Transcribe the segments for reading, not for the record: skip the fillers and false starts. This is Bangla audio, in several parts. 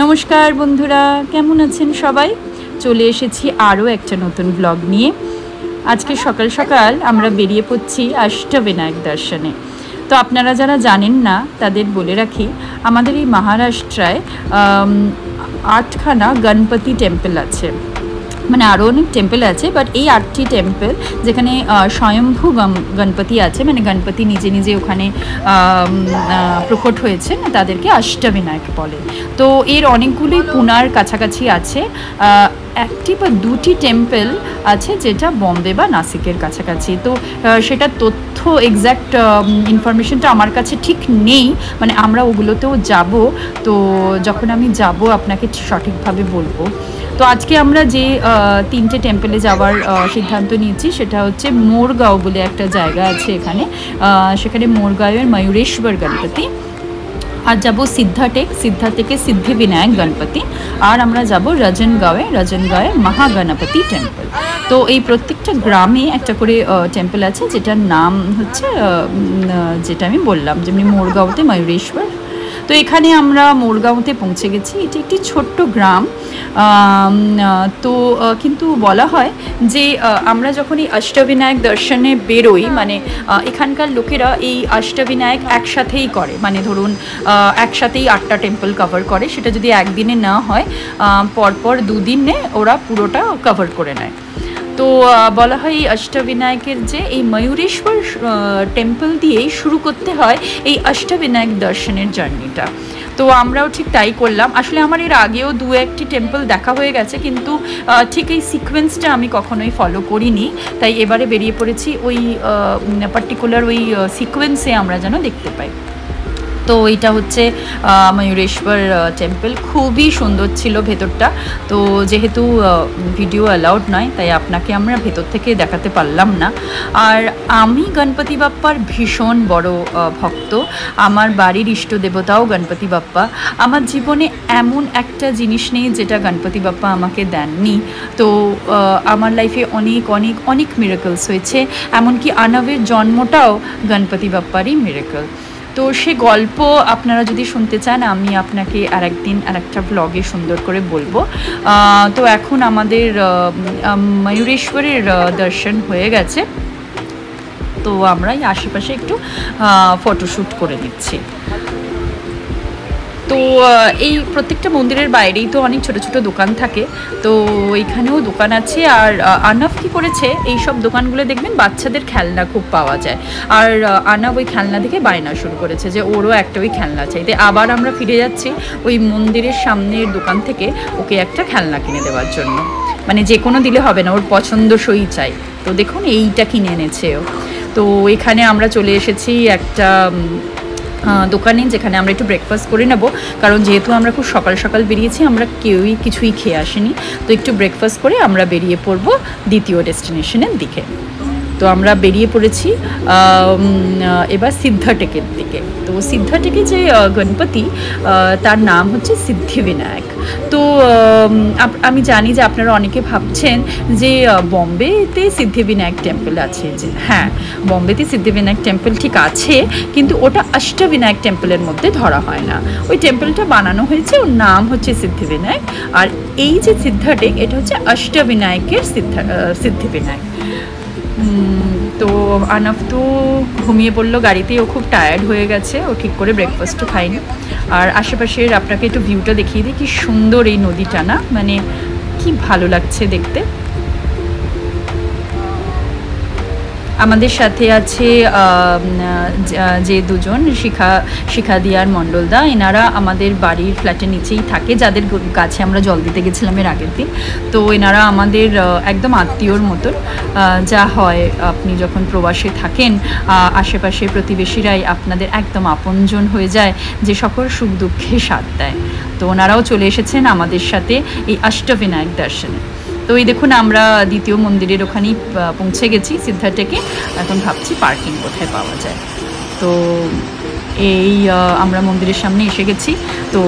নমস্কার বন্ধুরা, কেমন আছেন সবাই? চলে এসেছি আরও একটা নতুন ব্লগ নিয়ে। আজকে সকাল সকাল আমরা বেরিয়ে পড়ছি অষ্টবিনায়ক দর্শনে। তো আপনারা যারা জানেন না তাদের বলে রাখি, আমাদের এই মহারাষ্ট্রায় 8খানা গণপতি টেম্পল আছে, মানে আরও অনেক টেম্পল আছে, বাট এই 8টি টেম্পল যেখানে স্বয়ম্ভু গণপতি আছে, মানে গণপতি নিজে নিজে ওখানে প্রকট হয়েছেন, তাদেরকে অষ্টবিনায়ক বলে। তো এর অনেকগুলি পুনার কাছাকাছি আছে। একটি বা দুটি টেম্পল আছে যেটা বম্বে বা নাসিকের কাছাকাছি। তো সেটা তথ্য এক্স্যাক্ট ইনফরমেশনটা আমার কাছে ঠিক নেই, মানে আমরা ওগুলোতেও যাব। তো যখন আমি যাব আপনাকে সঠিকভাবে বলবো। তো আজকে আমরা যে 3টে টেম্পলে যাওয়ার সিদ্ধান্ত নিয়েছি সেটা হচ্ছে মোরগাঁও বলে একটা জায়গা আছে এখানে, সেখানে মোরগাঁওয়ের ময়ূরেশ্বর গণপতি, আর যাব সিদ্ধা থেকে সিদ্ধিবিনায়ক গণপতি, আর আমরা যাব রজনগাঁওয়ের মহাগণপতি টেম্পল। তো এই প্রত্যেকটা গ্রামে একটা করে টেম্পল আছে, যেটার নাম হচ্ছে যেটা আমি বললাম, যেমনি মোরগাঁওতে ময়ূরেশ্বর। তো এখানে আমরা মোরগাঁওতে পৌঁছে গেছি। এটি একটি ছোট্ট গ্রাম। তো কিন্তু বলা হয় যে আমরা যখন এই অষ্টবিনায়ক দর্শনে বেরোই, মানে এখানকার লোকেরা এই অষ্টবিনায়ক একসাথেই করে, মানে ধরুন একসাথেই 8টা টেম্পল কভার করে। সেটা যদি একদিনে না হয়, পরপর 2 দিনে ওরা পুরোটা কভার করে নেয়। তো বলা হয় এই অষ্টবিনায়কের যে এই ময়ূরেশ্বর টেম্পল দিয়েই শুরু করতে হয় এই অষ্টবিনায়ক দর্শনের জার্নিটা। তো আমরাও ঠিক তাই করলাম। আসলে আমার এর আগেও 2-1টি টেম্পল দেখা হয়ে গেছে, কিন্তু ঠিক এই সিকোয়েন্সটা আমি কখনোই ফলো করিনি। তাই এবারে বেরিয়ে পড়েছি ওই পার্টিকুলার ওই সিকোয়েন্সে আমরা যেন দেখতে পাই। তো এইটা হচ্ছে ময়ূরেশ্বর টেম্পল। খুবই সুন্দর ছিল ভেতরটা। তো যেহেতু ভিডিও অ্যালাউড নয়, তাই আপনাকে আমরা ভেতর থেকে দেখাতে পারলাম না। আর আমি গণপতি বাপ্পার ভীষণ বড় ভক্ত। আমার বাড়ির ইষ্ট দেবতাও গণপতি বাপ্পা। আমার জীবনে এমন একটা জিনিস নেই যেটা গণপতি বাপ্পা আমাকে দেননি। তো আমার লাইফে অনেক অনেক অনেক মিরাকলস হয়েছে, এমনকি আনবের জন্মটাও গণপতি বাপ্পারই মিরাকল। তো সে গল্প আপনারা যদি শুনতে চান, আমি আপনাকে আরেকদিন আরেকটা ব্লগে সুন্দর করে বলবো। তো এখন আমাদের ময়ূরেশ্বরের দর্শন হয়ে গেছে। তো আমরা এই আশেপাশে একটু ফটোশ্যুট করে নিচ্ছি। তো এই প্রত্যেকটা মন্দিরের বাইরেই তো অনেক ছোট ছোট দোকান থাকে, তো এখানেও দোকান আছে। আর আনাফ কী করেছে, এই সব দোকানগুলো দেখবেন বাচ্চাদের খেলনা খুব পাওয়া যায়। আর আনাফ ওই খেলনা দেখে বায়না শুরু করেছে যে ওরও একটা ওই খেলনা চাই। তাই আবার আমরা ফিরে যাচ্ছি ওই মন্দিরের সামনের দোকান থেকে ওকে একটা খেলনা কিনে দেওয়ার জন্য। মানে যে কোনো দিলে হবে না, ওর পছন্দসই চাই। তো দেখুন এইটা কিনে এনেছে ও। তো এখানে আমরা চলে এসেছি একটা দোকানে, যেখানে আমরা একটু ব্রেকফাস্ট করে নেব, কারণ যেহেতু আমরা খুব সকাল সকাল বেরিয়েছি, আমরা কেউই কিছুই খেয়ে আসিনি। তো একটু ব্রেকফাস্ট করে আমরা বেরিয়ে পড়ব দ্বিতীয় ডেস্টিনেশনের দিকে। তো আমরা বেরিয়ে পড়েছি এবার সিদ্ধাটেকের দিকে। তো সিদ্ধাটেকে যে গণপতি, তার নাম হচ্ছে সিদ্ধিবিনায়ক। তো আমি জানি যে আপনারা অনেকে ভাবছেন যে বম্বেতে সিদ্ধিবিনায়ক টেম্পল আছে। যে হ্যাঁ, বম্বেতে সিদ্ধিবিনায়ক টেম্পল ঠিক আছে, কিন্তু ওটা অষ্টবিনায়ক টেম্পলের মধ্যে ধরা হয় না। ওই টেম্পলটা বানানো হয়েছে, ওর নাম হচ্ছে সিদ্ধিবিনায়ক। আর এই যে সিদ্ধাটেক, এটা হচ্ছে অষ্টবিনায়কের সিদ্ধিবিনায়ক। তো আনাফ তো ঘুমিয়ে পড়লো গাড়িতে, ও খুব টায়ার্ড হয়ে গেছে, ও ঠিক করে ব্রেকফাস্টও খায়নি। আর আশেপাশের আপনাকে একটু ভিউটা দেখিয়ে দিই, কি সুন্দর এই নদীটা না, মানে কি ভালো লাগছে দেখতে। আমাদের সাথে আছে যে দুজন, শিখাদি আর মণ্ডলদা। এনারা আমাদের বাড়ির ফ্ল্যাটের নিচেই থাকে, যাদের গাছে আমরা জল দিতে গেছিলাম এর আগের দিন। তো এনারা আমাদের একদম আত্মীয়র মতন। যা হয় আপনি যখন প্রবাসে থাকেন, আশেপাশে প্রতিবেশীরাই আপনাদের একদম আপনজন হয়ে যায়, যে সকল সুখ দুঃখে সাথ দেয়। তো ওনারাও চলে এসেছেন আমাদের সাথে এই অষ্টবিনায়ক দর্শনে। তো এই দেখুন আমরা দ্বিতীয় মন্দিরের ওখানেই পৌঁছে গেছি সিদ্ধাটেকে। এখন ভাবছি পার্কিং কোথায় পাওয়া যায়। তো এই আমরা মন্দিরের সামনে এসে গেছি। তো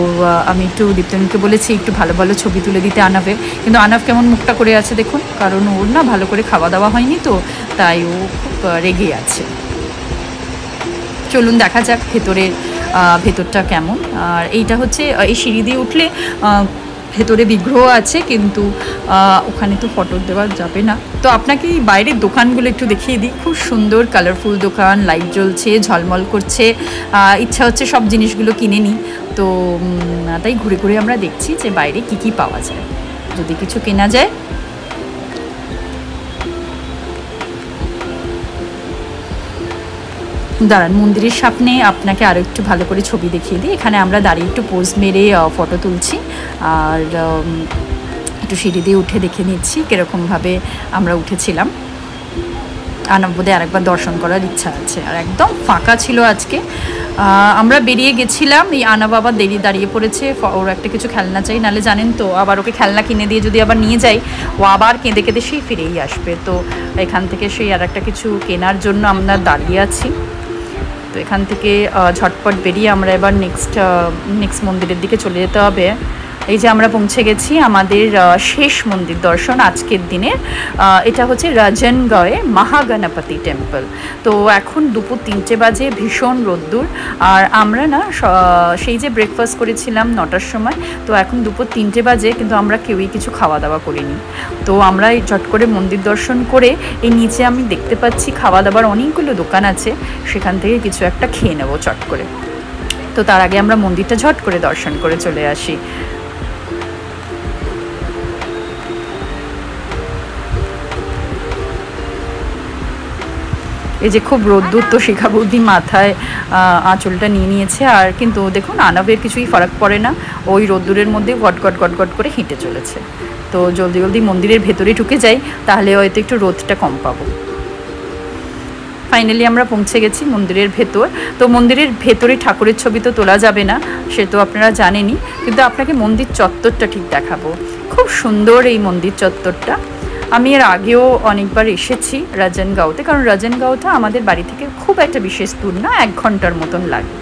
আমি একটু দীপ্তনীকে বলেছি একটু ভালো ভালো ছবি তুলে দিতে আনাফের, কিন্তু আনাফ কেমন মুখটা করে আছে দেখুন, কারণ ওর না ভালো করে খাওয়া দাওয়া হয়নি, তো তাই ও খুব রেগে আছে। চলুন দেখা যাক ভেতরের ভেতরটা কেমন। আর এইটা হচ্ছে এই সিঁড়ি দিয়ে উঠলে ভেতরে বিগ্রহ আছে, কিন্তু ওখানে তো ফটো দেওয়া যাবে না। তো আপনাকে এই বাইরের দোকানগুলো একটু দেখিয়ে দিই। খুব সুন্দর কালারফুল দোকান, লাইট জ্বলছে, ঝলমল করছে, ইচ্ছা হচ্ছে সব জিনিসগুলো কিনে নিই। তো তাই ঘুরে ঘুরে আমরা দেখছি যে বাইরে কি কি পাওয়া যায়, যদি কিছু কেনা যায়। দাঁড়ান, মন্দিরের সামনে আপনাকে আরও একটু ভালো করে ছবি দেখিয়ে দিই। এখানে আমরা দাঁড়িয়ে একটু পোজ মেরে ফটো তুলছি, আর একটু সিঁড়ি দিয়ে উঠে দেখে নিচ্ছি কীরকমভাবে আমরা উঠেছিলাম। আনববোধে আরেকবার দর্শন করার ইচ্ছা আছে। আর একদম ফাঁকা ছিল আজকে। আমরা বেরিয়ে গেছিলাম, এই আনা বাবা দাঁড়িয়ে পড়েছে, ওর একটা কিছু খেলনা চাই, নাহলে জানেন তো আবার ওকে খেলনা কিনে দিয়ে যদি আবার নিয়ে যাই, ও আবার কেঁদে কেঁদে সেই ফিরেই আসবে। তো এখান থেকে সেই আর একটা কিছু কেনার জন্য আমরা দাঁড়িয়ে আছি। তো এখান থেকে ঝটপট বেরিয়ে আমরা এবার নেক্সট মন্দিরের দিকে চলে যেতে হবে। এই যে আমরা পৌঁছে গেছি আমাদের শেষ মন্দির দর্শন আজকের দিনের। এটা হচ্ছে রাজনগাঁওয়ে মহাগণপতি টেম্পল। তো এখন দুপুর 3টে বাজে, ভীষণ রোদ্দুর। আর আমরা না সেই যে ব্রেকফাস্ট করেছিলাম 9টার সময়, তো এখন দুপুর 3টে বাজে, কিন্তু আমরা কেউই কিছু খাওয়া দাওয়া করিনি। তো আমরা এই ঝট করে মন্দির দর্শন করে এই নিচে আমি দেখতে পাচ্ছি খাওয়া দাওয়ার অনেকগুলো দোকান আছে, সেখান থেকে কিছু একটা খেয়ে নেবো চট করে। তো তার আগে আমরা মন্দিরটা ঝট করে দর্শন করে চলে আসি। এই যে খুব রোদ্দুর, তো শিখা বৌদি মাথায় আঁচলটা নিয়ে নিয়েছে। আর কিন্তু দেখুন আনবের কিছুই ফারাক পড়ে না, ওই রোদ্দুরের মধ্যে গটগট গটগট করে হেঁটে চলেছে। তো জলদি জলদি মন্দিরের ভেতরে ঢুকে যাই, তাহলে হয়তো একটু রোদটা কম পাবো। ফাইনালি আমরা পৌঁছে গেছি মন্দিরের ভেতর। তো মন্দিরের ভেতরে ঠাকুরের ছবি তো তোলা যাবে না, সে তো আপনারা জানেনই, কিন্তু আপনাকে মন্দির চত্বরটা ঠিক দেখাবো। খুব সুন্দর এই মন্দির চত্বরটা। আমি এর আগেও অনেকবার এসেছি রাজনগাঁওতে, কারণ রাজনগাঁওটা আমাদের বাড়ি থেকে খুব একটা বিশেষ দূর না, 1 ঘন্টার মতন লাগে।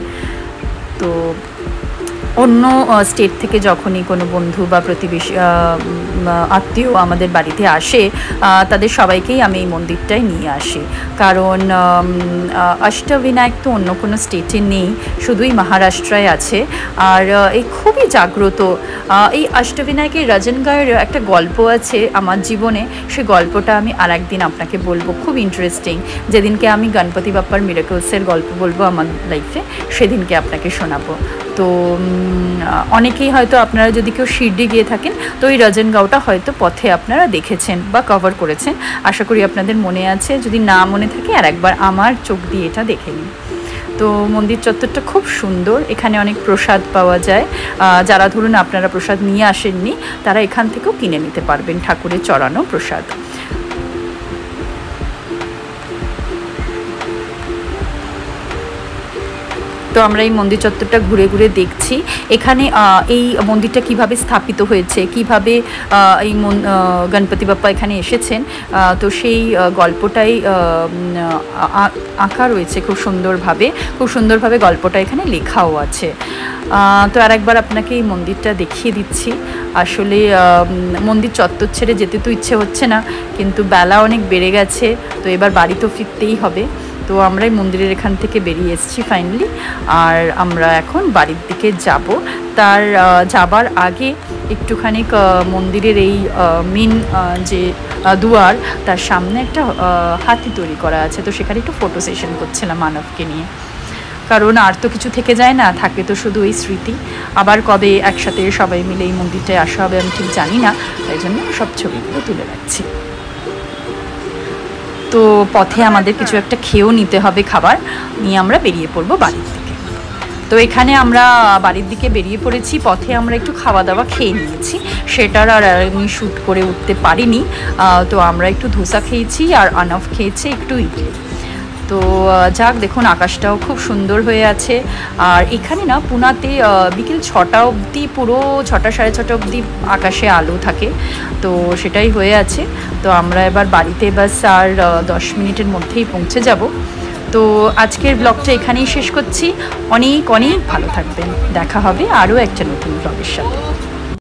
তো অন্য স্টেট থেকে যখনই কোনো বন্ধু বা প্রতিবেশী আত্মীয় আমাদের বাড়িতে আসে, তাদের সবাইকেই আমি এই মন্দিরটায় নিয়ে আসি। কারণ অষ্টবিনায়ক তো অন্য কোনো স্টেটে নেই, শুধুই মহারাষ্ট্রায় আছে। আর এই খুবই জাগ্রত এই অষ্টবিনায়কের রাজনগাঁওয়ের একটা গল্প আছে আমার জীবনে। সে গল্পটা আমি আর একদিন আপনাকে বলবো, খুব ইন্টারেস্টিং। যেদিনকে আমি গণপতি বাপ্পার মিরাকলসের গল্প বলবো আমার লাইফে, সেদিনকে আপনাকে শোনাবো। তো অনেকেই হয়তো আপনারা যদি কেউ শিরডি গিয়ে থাকেন, তো এই রাজনগাঁওটা হয়তো পথে আপনারা দেখেছেন বা কভার করেছেন, আশা করি আপনাদের মনে আছে। যদি না মনে থাকে আর একবার আমার চোখ দিয়ে এটা দেখে নিন। তো মন্দির চত্বরটা খুব সুন্দর, এখানে অনেক প্রসাদ পাওয়া যায়। যারা ধরুন আপনারা প্রসাদ নিয়ে আসেননি, তারা এখান থেকেও কিনে নিতে পারবেন ঠাকুরের চড়ানো প্রসাদ। তো আমরা এই মন্দির চত্বরটা ঘুরে ঘুরে দেখছি। এখানে এই মন্দিরটা কিভাবে স্থাপিত হয়েছে, কিভাবে এই গণপতি বাপ্পা এখানে এসেছেন, তো সেই গল্পটাই আঁকা রয়েছে খুব সুন্দরভাবে গল্পটা এখানে লেখাও আছে। তো আরেকবার আপনাকে এই মন্দিরটা দেখিয়ে দিচ্ছি। আসলে মন্দির চত্বর ছেড়ে যেতে তো ইচ্ছে হচ্ছে না, কিন্তু বেলা অনেক বেড়ে গেছে, তো এবার বাড়ি তো ফিরতেই হবে। তো আমরা এই মন্দিরের এখান থেকে বেরিয়ে এসেছি ফাইনালি, আর আমরা এখন বাড়ির দিকে যাব। তার যাবার আগে একটুখানি মন্দিরের এই মেন যে দুয়ার, তার সামনে একটা হাতি তৈরি করা আছে, তো সেখানে একটু ফটো সেশন করছিলাম মানবকে নিয়ে। কারণ আর তো কিছু থেকে যায় না, থাকে তো শুধু এই স্মৃতি। আবার কবে একসাথে সবাই মিলে এই মন্দিরটায় আসা হবে আমি ঠিক জানি না, তাই জন্য সব ছবিগুলো তুলে রাখছি। তো পথে আমাদের কিছু একটা খেয়েও নিতে হবে, খাবার নিয়ে আমরা বেরিয়ে পড়বো বাড়ির দিকে। তো এখানে আমরা বাড়ির দিকে বেরিয়ে পড়েছি। পথে আমরা একটু খাওয়া দাওয়া খেয়ে নিয়েছি, সেটার আর আমি শ্যুট করে উঠতে পারিনি। তো আমরা একটু ধোসা খেয়েছি, আর আনফ খেয়েছে একটু ইডলি। তো যাক, দেখুন আকাশটাও খুব সুন্দর হয়ে আছে। আর এখানে না পুনাতে বিকেল 6টা অবধি, পুরো 6টা সাড়ে 6টা অবধি আকাশে আলো থাকে, তো সেটাই হয়ে আছে। তো আমরা এবার বাড়িতে বাস আর 10 মিনিটের মধ্যেই পৌঁছে যাব। তো আজকের ব্লগটা এখানেই শেষ করছি। অনেক অনেক ভালো থাকবেন, দেখা হবে আরও একটা নতুন ব্লগের সাথে।